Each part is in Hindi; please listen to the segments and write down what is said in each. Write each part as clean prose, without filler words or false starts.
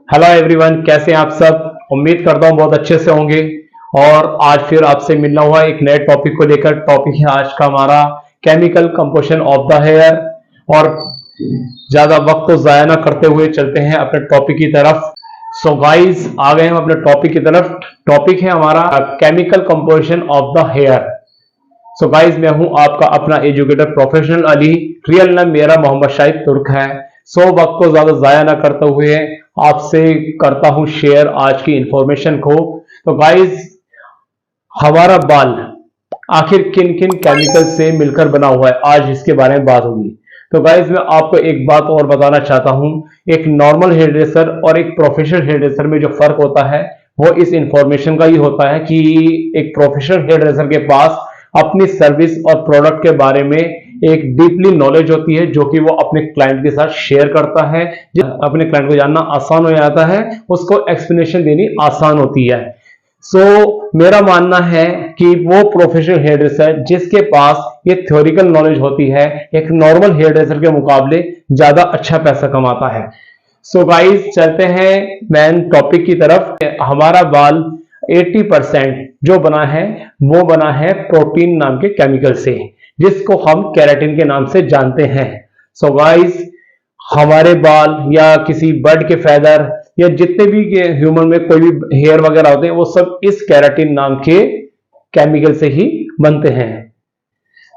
हेलो एवरीवन, कैसे हैं आप सब। उम्मीद करता हूं बहुत अच्छे से होंगे। और आज फिर आपसे मिलना हुआ एक नए टॉपिक को लेकर। टॉपिक है आज का हमारा chemical composition of the hair. और ज्यादा वक्त को जाया ना करते हुए चलते हैं अपने टॉपिक की तरफ। सो गाइस, आ गए हम अपने टॉपिक की तरफ। टॉपिक है हमारा chemical composition of the hair. So guys, मैं हूं आपका अपना educator professional Ali. Real name मेरा मोहम्मद शाहिद तुर्क है। सो वक्त को ज्यादा जाया ना करते हुए आपसे करता हूं शेयर आज की इंफॉर्मेशन को। तो गाइस, हमारा बाल आखिर किन किन केमिकल से मिलकर बना हुआ है, आज इसके बारे में बात होगी। तो गाइस, मैं आपको एक बात और बताना चाहता हूं। एक नॉर्मल हेयर ड्रेसर और एक प्रोफेशनल हेयर ड्रेसर में जो फर्क होता है वो इस इंफॉर्मेशन का ही होता है कि एक प्रोफेशनल हेयर ड्रेसर के पास अपनी सर्विस और प्रोडक्ट के बारे में एक डीपली नॉलेज होती है, जो कि वो अपने क्लाइंट के साथ शेयर करता है। अपने क्लाइंट को जानना आसान हो जाता है, उसको एक्सप्लेनेशन देनी आसान होती है। मेरा मानना है कि वो प्रोफेशनल हेयर ड्रेसर जिसके पास ये थ्योरिकल नॉलेज होती है, एक नॉर्मल हेयर ड्रेसर के मुकाबले ज्यादा अच्छा पैसा कमाता है। गाइस, चलते हैं मेन टॉपिक की तरफ। हमारा बाल 80% जो बना है वो बना है प्रोटीन नाम के केमिकल से, जिसको हम केराटिन के नाम से जानते हैं। गाइस, हमारे बाल या किसी बर्ड के फेदर या जितने भी ह्यूमन में कोई भी हेयर वगैरह होते हैं वो सब इस केराटिन नाम के केमिकल से ही बनते हैं।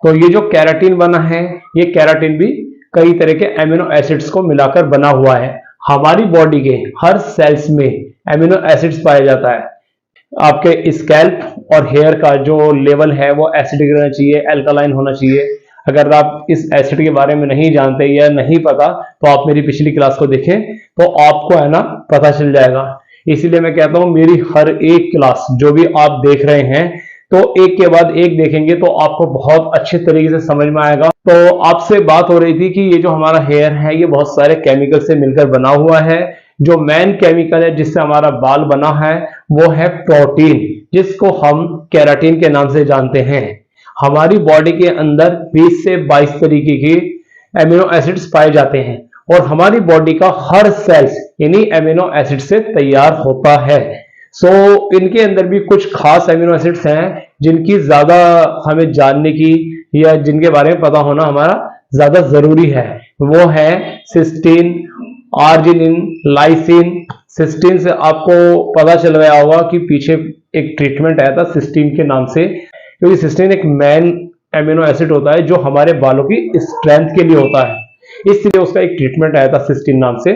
तो ये जो केराटिन बना है, ये केराटिन भी कई तरह के एमिनो एसिड्स को मिलाकर बना हुआ है। हमारी बॉडी के हर सेल्स में एमिनो एसिड्स पाया जाता है। आपके स्कैल्प और हेयर का जो लेवल है वो एसिडिक रहना चाहिए, एल्कलाइन होना चाहिए। अगर आप इस एसिड के बारे में नहीं जानते या नहीं पता तो आप मेरी पिछली क्लास को देखें, तो आपको है ना पता चल जाएगा। इसीलिए मैं कहता हूं मेरी हर एक क्लास जो भी आप देख रहे हैं, तो एक के बाद एक देखेंगे तो आपको बहुत अच्छे तरीके से समझ में आएगा। तो आपसे बात हो रही थी कि ये जो हमारा हेयर है ये बहुत सारे केमिकल से मिलकर बना हुआ है। जो मेन केमिकल है जिससे हमारा बाल बना है वो है प्रोटीन, जिसको हम केराटिन के नाम से जानते हैं। हमारी बॉडी के अंदर 20 से 22 तरीके के एमिनो एसिड्स पाए जाते हैं और हमारी बॉडी का हर सेल्स इन्हीं एमिनो एसिड से तैयार होता है। इनके अंदर भी कुछ खास एमिनो एसिड्स हैं जिनकी ज्यादा हमें जानने की या जिनके बारे में पता होना हमारा ज्यादा जरूरी है। वो है सिस्टीन, आर्जिनिन, लाइसिन। सिस्टीन से आपको पता चल गया होगा कि पीछे एक ट्रीटमेंट आया था सिस्टीन के नाम से, क्योंकि सिस्टीन एक मेन एमिनो एसिड होता है जो हमारे बालों की स्ट्रेंथ के लिए होता है, इसलिए उसका एक ट्रीटमेंट आया था सिस्टीन नाम से।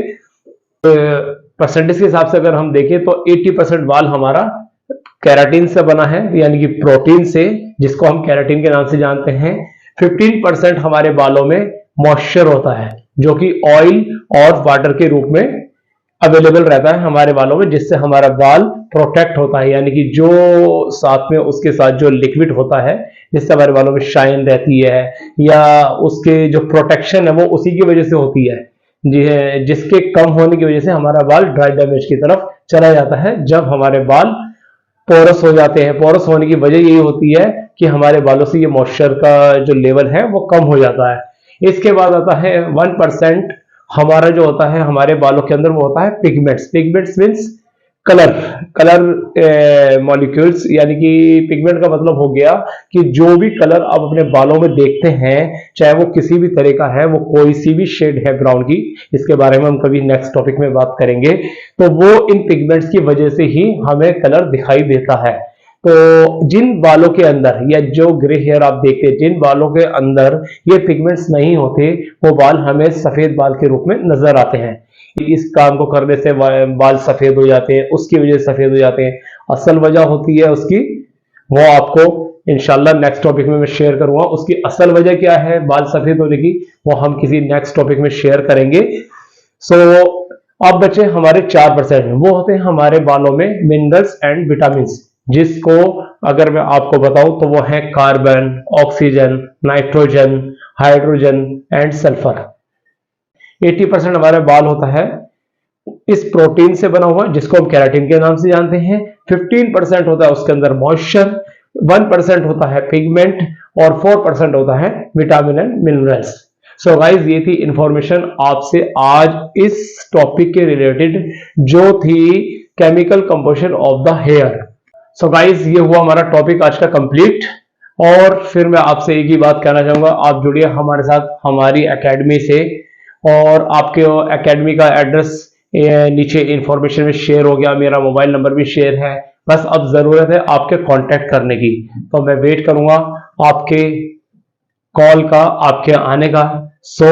परसेंटेज के हिसाब से अगर हम देखें तो 80% बाल हमारा केराटिन से बना है, यानी कि प्रोटीन से, जिसको हम केराटिन के नाम से जानते हैं। 15% हमारे बालों में मॉइस्चर होता है, जो कि ऑयल और वाटर के रूप में अवेलेबल रहता है हमारे बालों में, जिससे हमारा बाल प्रोटेक्ट होता है। यानी कि जो साथ में उसके साथ जो लिक्विड होता है जिससे हमारे बालों में शाइन रहती है या उसके जो प्रोटेक्शन है वो उसी की वजह से होती है, जी है, जिसके कम होने की वजह से हमारा बाल ड्राई डैमेज की तरफ चला जाता है। जब हमारे बाल पोरस हो जाते हैं, पोरस होने की वजह यही होती है कि हमारे बालों से ये मॉइस्चर का जो लेवल है वो कम हो जाता है। इसके बाद आता है 1% हमारा जो होता है हमारे बालों के अंदर, वो होता है pigments. Pigments means colour molecules, यानी कि पिगमेंट का मतलब हो गया कि जो भी कलर आप अपने बालों में देखते हैं, चाहे वो किसी भी तरह का है, वो कोई सी भी शेड है ब्राउन की, इसके बारे में हम कभी नेक्स्ट टॉपिक में बात करेंगे, तो वो इन पिगमेंट्स की वजह से ही हमें कलर दिखाई देता है। तो जिन बालों के अंदर या जो ग्रे हेयर आप देखते हैं, जिन बालों के अंदर ये पिगमेंट्स नहीं होते, वो बाल हमें सफेद बाल के रूप में नजर आते हैं। इस काम को करने से बाल सफेद हो जाते हैं, उसकी वजह से सफेद हो जाते हैं। असल वजह होती है उसकी, वो आपको इंशाल्लाह नेक्स्ट टॉपिक में मैं शेयर करूंगा। उसकी असल वजह क्या है बाल सफेद होने की, वो हम किसी नेक्स्ट टॉपिक में शेयर करेंगे। अब बचे हमारे 4%, वो होते हैं हमारे बालों में मिनरल्स एंड विटामिन, जिसको अगर मैं आपको बताऊं तो वो है carbon, oxygen, nitrogen, hydrogen and sulphur. 80% हमारा बाल होता है इस प्रोटीन से बना हुआ, जिसको हम केराटिन के नाम से जानते हैं। 15% होता है उसके अंदर मॉइस्चर, 1% होता है पिगमेंट और 4% होता है vitamin and minerals. So guys ये थी इंफॉर्मेशन आपसे आज इस टॉपिक के रिलेटेड जो थी chemical composition of the hair. So guys ये हुआ हमारा टॉपिक आज का कंप्लीट। और फिर मैं आपसे एक ही बात कहना चाहूंगा, आप जुड़िए हमारे साथ हमारी एकेडमी से, और आपके एकेडमी का एड्रेस नीचे इंफॉर्मेशन में शेयर हो गया, मेरा मोबाइल नंबर भी शेयर है। बस अब जरूरत है आपके कांटेक्ट करने की, तो मैं वेट करूंगा आपके कॉल का, आपके आने का। सो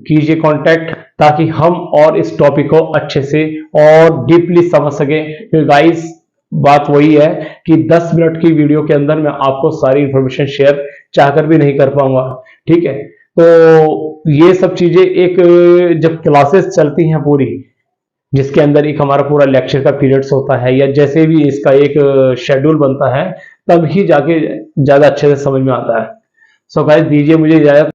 कीजिए कांटेक्ट ताकि हम और इस टॉपिक को अच्छे से और डीपली समझ सकें। क्योंकि गाइस बात वही है कि 10 मिनट की वीडियो के अंदर मैं आपको सारी इंफॉर्मेशन शेयर चाहकर भी नहीं कर पाऊंगा, ठीक है। तो ये सब चीजें एक जब क्लासेस चलती हैं पूरी, जिसके अंदर एक हमारा पूरा लेक्चर का पीरियड्स होता है, या जैसे भी इसका एक शेड्यूल बनता है, तब ही जाके ज्यादा अच्छे से समझ में आता है। सो गाइस दीजिए मुझे इजाजत।